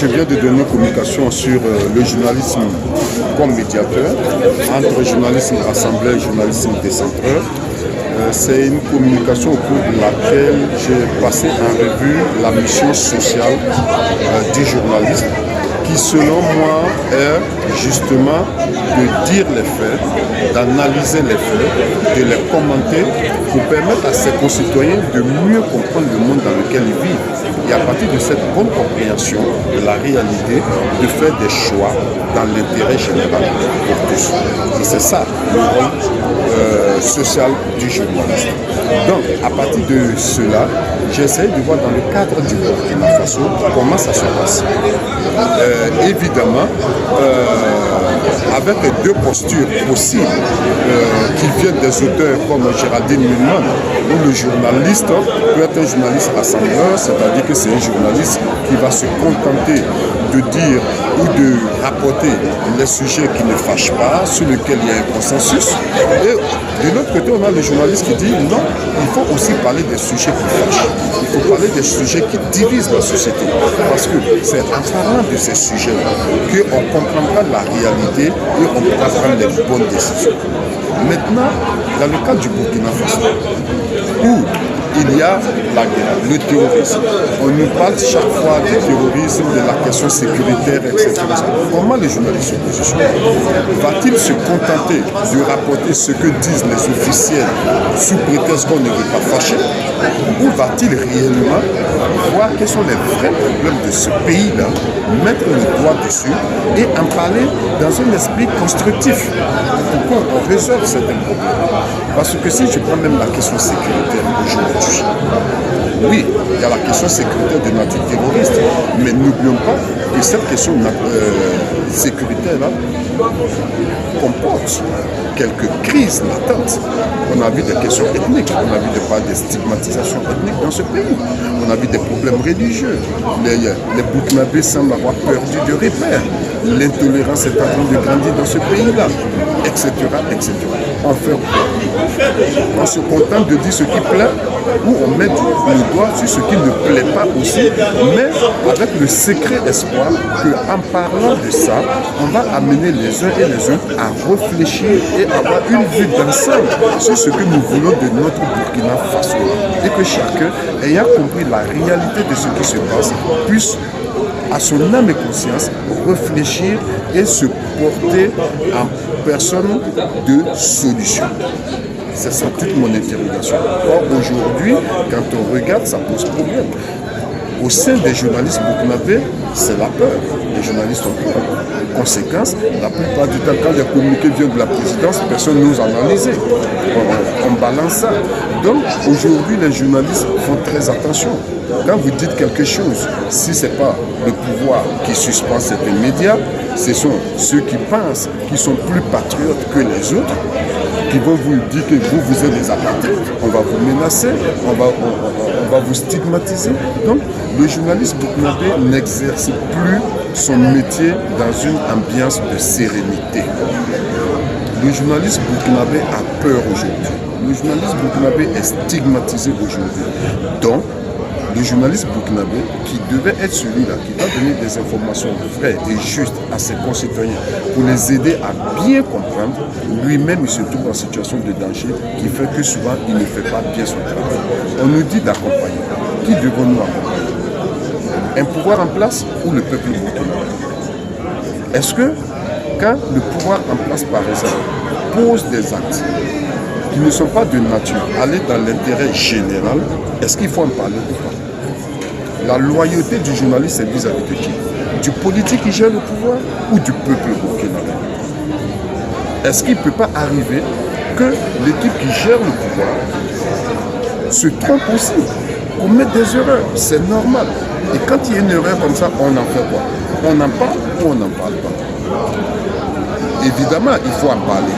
je viens de donner une communication sur le journalisme comme médiateur, entre journalisme assemblée et journalisme décentreur. C'est une communication au cours de laquelle j'ai passé en revue la mission sociale du journaliste, qui selon moi est justement de dire les faits, d'analyser les faits, de les commenter pour permettre à ses concitoyens de mieux comprendre le monde dans lequel ils vivent. Et à partir de cette bonne compréhension de la réalité, de faire des choix dans l'intérêt général pour tous. Et c'est ça le rôle social du journaliste. Donc, à partir de cela, j'essaie de voir dans le cadre du Burkina Faso comment ça se passe. Évidemment, avec deux postures possibles qui viennent des auteurs comme Géraldine Mulman, où le journaliste peut être un journaliste rassembleur, c'est-à-dire que c'est un journaliste qui va se contenter de dire ou de rapporter les sujets qui ne fâchent pas, sur lesquels il y a un consensus. Et de l'autre côté, on a le journaliste qui dit non, il faut aussi parler des sujets qui fâchent. Il faut parler des sujets qui divisent la société. Parce que c'est en parlant de ces sujets-là qu'on comprendra la réalité et on pourra prendre les bonnes décisions. Maintenant, dans le cas du Burkina Faso, où il y a la guerre, le terrorisme. On nous parle chaque fois du terrorisme, de la question sécuritaire, etc. Comment les journalistes se positionnent? Va-t-il se contenter de rapporter ce que disent les officiels sous prétexte qu'on ne veut pas fâcher? Ou va-t-il réellement voir quels sont les vrais problèmes de ce pays-là, mettre le doigt dessus et en parler dans un esprit constructif pour qu'on résolve certains problèmes? Parce que si je prends même la question sécuritaire aujourd'hui, oui, il y a la question sécuritaire de nature terroriste, mais n'oublions pas que cette question sécuritaire-là comporte quelques crises latentes. On a vu des questions ethniques, on a vu des stigmatisations ethniques dans ce pays, on a vu des problèmes religieux, les Burkinabés semblent avoir perdu de repères, l'intolérance est en train de grandir dans ce pays-là, etc., etc. Enfin, on se contente de dire ce qui plaît ou on met le doigt sur ce qui ne plaît pas aussi, mais avec le secret espoir qu'en parlant de ça, on va amener les uns et les autres à réfléchir et avoir une vue d'ensemble sur ce que nous voulons de notre Burkina Faso. Et que chacun, ayant compris la réalité de ce qui se passe, puisse à son âme et conscience réfléchir et se porter en personne de solution. C'est ça toute mon interrogation. Or, aujourd'hui, quand on regarde, ça pose problème. Au sein des journalistes burkinabés, c'est la peur. Les journalistes ont peur. Conséquence, la plupart du temps, quand les communiqués viennent de la présidence, personne n'ose analyser. On balance ça. Donc, aujourd'hui, les journalistes font très attention. Quand vous dites quelque chose, si ce n'est pas le pouvoir qui suspend certains médias, ce sont ceux qui pensent qu'ils sont plus patriotes que les autres, qui vont vous dire que vous êtes des apatrides, on va vous menacer, on va vous stigmatiser. Donc, le journaliste burkinabé n'exerce plus son métier dans une ambiance de sérénité. Le journaliste burkinabé a peur aujourd'hui. Le journaliste burkinabé est stigmatisé aujourd'hui. Donc, le journaliste burkinabé, qui devait être celui-là, qui va donner des informations vraies et justes à ses concitoyens pour les aider à bien comprendre, lui-même il se trouve en situation de danger qui fait que souvent il ne fait pas bien son travail. On nous dit d'accompagner. Qui devons-nous accompagner? Un pouvoir en place ou le peuple burkinabé? Est-ce que quand le pouvoir en place, par exemple, pose des actes qui ne sont pas de nature à aller dans l'intérêt général, est-ce qu'il faut en parler ou pas? La loyauté du journaliste est vis-à-vis de qui? Du politique qui gère le pouvoir ou du peuple burkinabé? Est-ce qu'il ne peut pas arriver que l'équipe qui gère le pouvoir se trompe aussi, commette des erreurs? C'est normal. Et quand il y a une erreur comme ça, on en fait quoi? On en parle ou on n'en parle pas? Évidemment, il faut en parler.